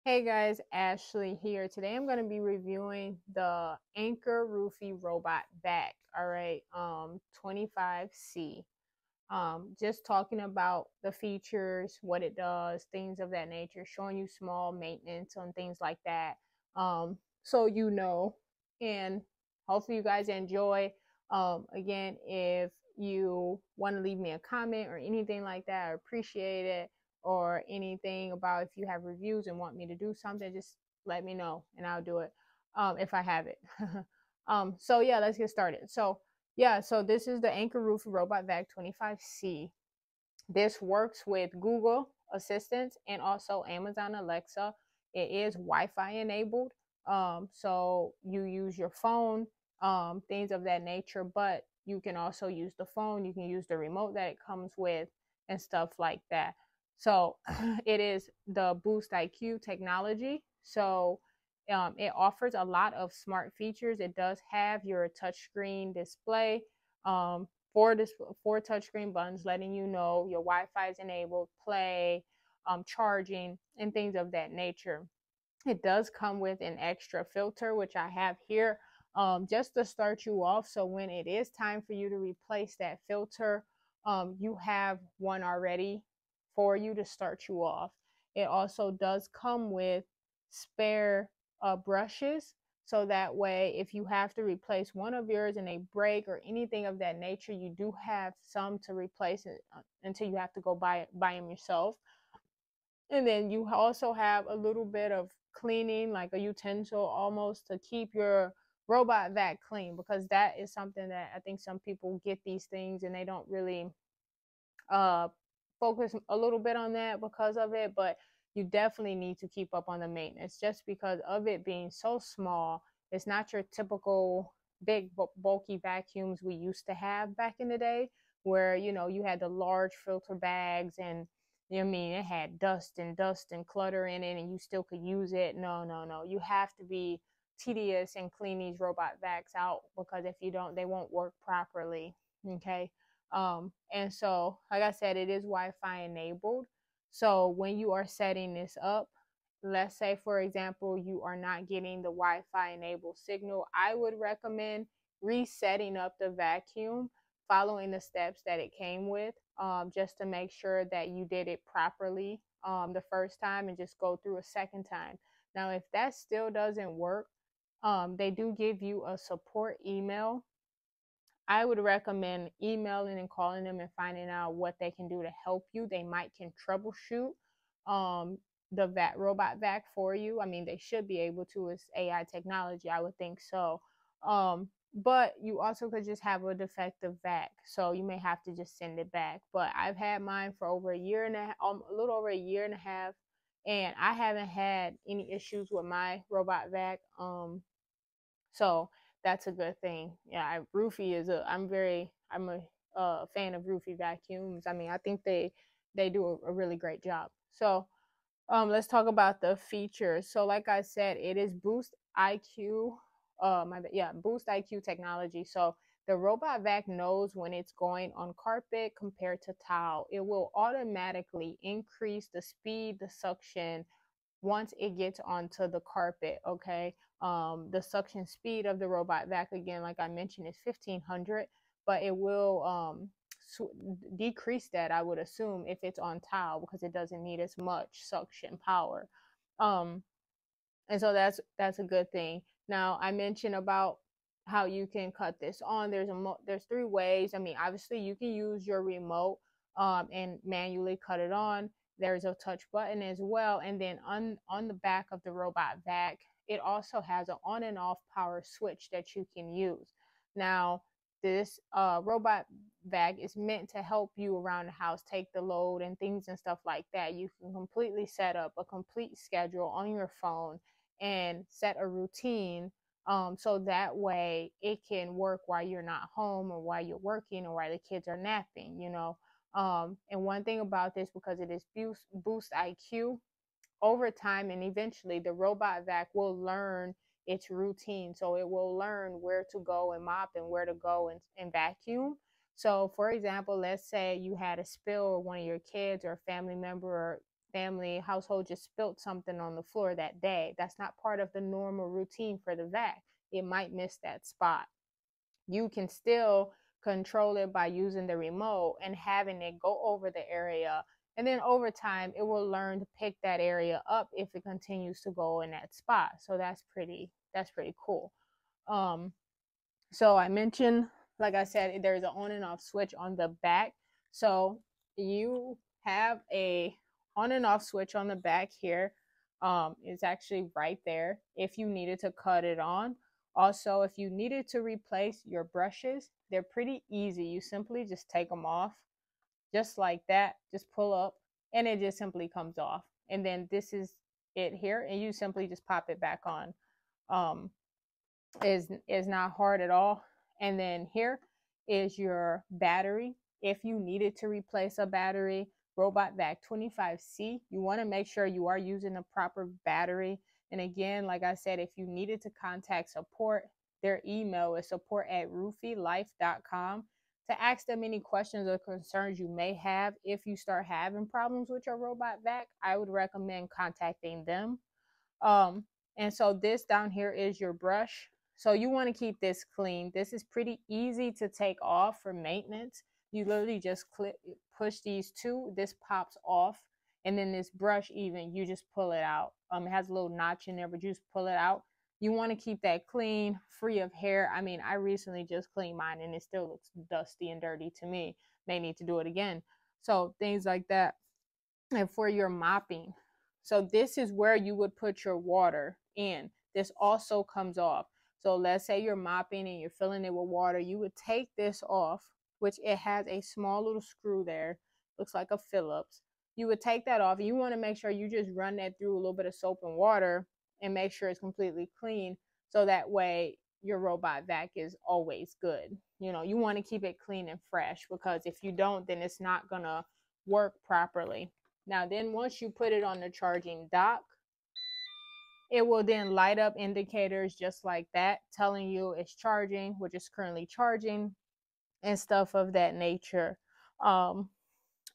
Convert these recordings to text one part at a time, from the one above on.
Hey guys, Ashley here. Today I'm going to be reviewing the Anker Roofy Robot Vac, all right, 25C. Just talking about the features, what it does, things of that nature, showing you small maintenance on things like that. So you know, and hopefully you guys enjoy. Again, if you want to leave me a comment or anything like that, I appreciate it. Or anything about if you have reviews and want me to do something, just let me know and I'll do it if I have it. So yeah, let's get started. So this is the Anker Roof Robot Vac 25C. This works with Google Assistant and also Amazon Alexa. It is Wi-Fi enabled. So you use your phone, things of that nature, but you can also use the phone. You can use the remote that it comes with and stuff like that. So it is the Boost IQ technology. So it offers a lot of smart features. It does have your touchscreen display, um, four touchscreen buttons letting you know your Wi-Fi is enabled, play, charging, and things of that nature. It does come with an extra filter, which I have here, just to start you off. So when it is time for you to replace that filter, you have one already for you to start you off. It also does come with spare brushes. So that way, if you have to replace one of yours and they break or anything of that nature, you do have some to replace it until you have to go buy them yourself. And then you also have a little bit of cleaning, like a utensil almost to keep your robot vac clean, because that is something that I think some people get these things and they don't really uh, focus a little bit on that because of it. But you definitely need to keep up on the maintenance just because of it being so small. It's not your typical big bulky vacuums we used to have back in the day, where you had the large filter bags and it had dust and clutter in it and you still could use it. No, no, no, you have to be tedious and clean these robot vacs out, because if you don't, they won't work properly. Okay. And so, like I said, it is Wi-Fi enabled. So when you are setting this up, let's say, for example, you are not getting the Wi-Fi enabled signal, I would recommend resetting up the vacuum, following the steps that it came with, just to make sure that you did it properly the first time, and just go through a second time. Now, if that still doesn't work, they do give you a support email. I would recommend emailing and calling them and finding out what they can do to help you. They might can troubleshoot um, the robot vac for you. I mean, they should be able to. It's AI technology, I would think so. But you also could just have a defective vac, so you may have to just send it back. But I've had mine for over a year and a little over a year and a half, and I haven't had any issues with my robot vac. So that's a good thing. Yeah, Roofy is I'm a fan of Roofy vacuums. I mean, I think they do a really great job. So let's talk about the features. So like I said, it is Boost IQ. Boost IQ technology. So the robot vac knows when it's going on carpet compared to tile. It will automatically increase the speed, the suction, once it gets onto the carpet. Okay. The suction speed of the robot vac, again, like I mentioned, is 1500, but it will decrease that, I would assume, if it's on tile, because it doesn't need as much suction power. um and so that's a good thing. Now, I mentioned about how you can cut this on. There's three ways. I mean, obviously you can use your remote and manually cut it on. There's a touch button as well, and then on the back of the robot vac, it also has an on and off power switch that you can use. Now, this robot vac is meant to help you around the house, take the load and things and stuff like that. You can completely set up a complete schedule on your phone and set a routine, so that way it can work while you're not home, or while you're working, or while the kids are napping. And one thing about this, because it is Boost IQ, over time and eventually the robot vac will learn its routine. So it will learn where to go and mop, and where to go and vacuum. So for example, let's say you had a spill, or one of your kids or a family member or family household just spilt something on the floor that day. That's not part of the normal routine for the vac. It might miss that spot. You can still control it by using the remote and having it go over the area. And then over time, it will learn to pick that area up if it continues to go in that spot. So that's pretty cool. Um, so I mentioned, like I said, there's an on and off switch on the back. So you have a on and off switch on the back here. It's actually right there if you needed to cut it on. Also, if you needed to replace your brushes, they're pretty easy. You simply just take them off just like that. Just pull up and it just simply comes off. And then this is it here, and you simply just pop it back on. Um, is not hard at all. And then here is your battery. If you needed to replace a battery, Robot Vac 25C, you want to make sure you are using the proper battery. And again, like I said, if you needed to contact support, their email is support@eufylife.com to ask them any questions or concerns you may have. If you start having problems with your Robot Vac, I would recommend contacting them. And so this down here is your brush. So you want to keep this clean. This is pretty easy to take off for maintenance. You literally just push these two, this pops off. And then this brush, even, you just pull it out. It has a little notch in there, but you just pull it out. You want to keep that clean, free of hair. I mean, I recently just cleaned mine and it still looks dusty and dirty to me. May need to do it again. So things like that. And for your mopping, so this is where you would put your water in. This also comes off. So let's say you're mopping and you're filling it with water. You would take this off, which it has a small little screw there. Looks like a Phillips. You would take that off. And you want to make sure you just run that through a little bit of soap and water and make sure it's completely clean. So that way your robot vac is always good. You know, you want to keep it clean and fresh, because if you don't, then it's not going to work properly. Now, then once you put it on the charging dock, it will then light up indicators just like that, telling you it's charging, which is currently charging, and stuff of that nature.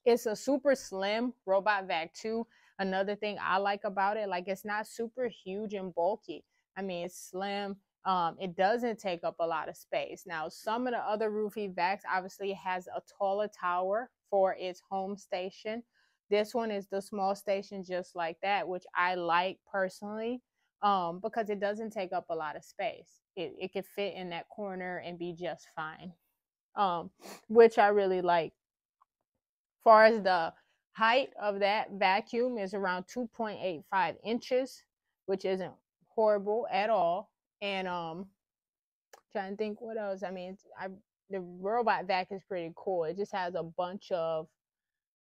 It's a super slim Robot Vac 2. Another thing I like about it, like, it's not super huge and bulky. I mean, it's slim. It doesn't take up a lot of space. Now, some of the other Eufy vacs obviously has a taller tower for its home station. This one is the small station just like that, which I like personally, because it doesn't take up a lot of space. It can fit in that corner and be just fine, which I really like. Far as the height of that vacuum is around 2.85 inches, which isn't horrible at all. And trying to think what else. I mean, the robot vac is pretty cool. It just has a bunch of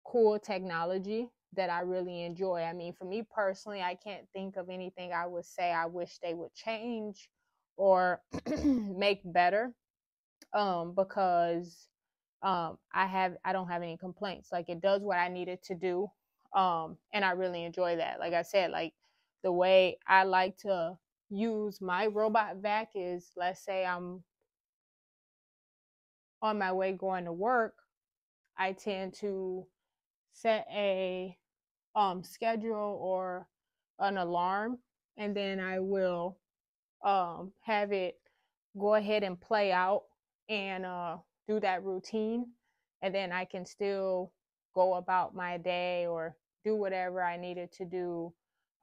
cool technology that I really enjoy. I mean, for me personally, I can't think of anything I would say I wish they would change or make better, because I don't have any complaints. Like, it does what I need it to do, and I really enjoy that. Like I said, like, the way I like to use my robot vac is, let's say I'm on my way going to work, I tend to set a schedule or an alarm, and then I will have it go ahead and play out and do that routine, and then I can still go about my day or do whatever I needed to do,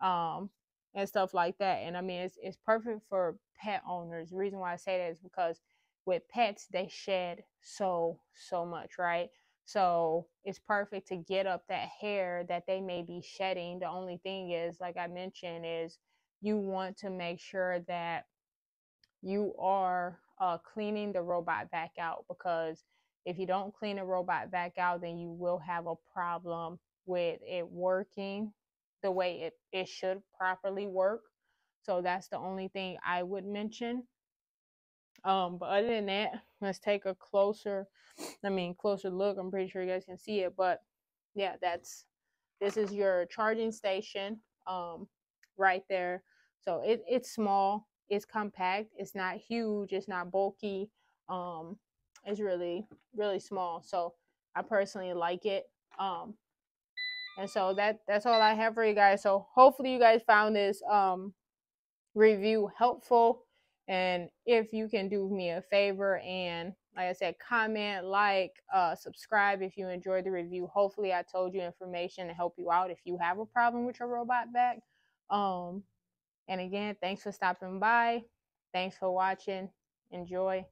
and stuff like that. And I mean, it's perfect for pet owners. The reason why I say that is because with pets, they shed so much, right? So it's perfect to get up that hair that they may be shedding. The only thing is, like I mentioned, is you want to make sure that you are cleaning the robot vac out, because if you don't clean a robot vac out, then you will have a problem with it working the way it should properly work. So that's the only thing I would mention. But other than that, let's take a closer look. I'm pretty sure you guys can see it, but yeah, this is your charging station, right there. So it's small, it's compact, it's not huge, it's not bulky. It's really small. So I personally like it. And so that's all I have for you guys. So hopefully you guys found this review helpful. And if you can do me a favor and, like I said, comment, subscribe if you enjoyed the review. Hopefully I told you information to help you out if you have a problem with your robot vac. And again, thanks for stopping by. Thanks for watching. Enjoy.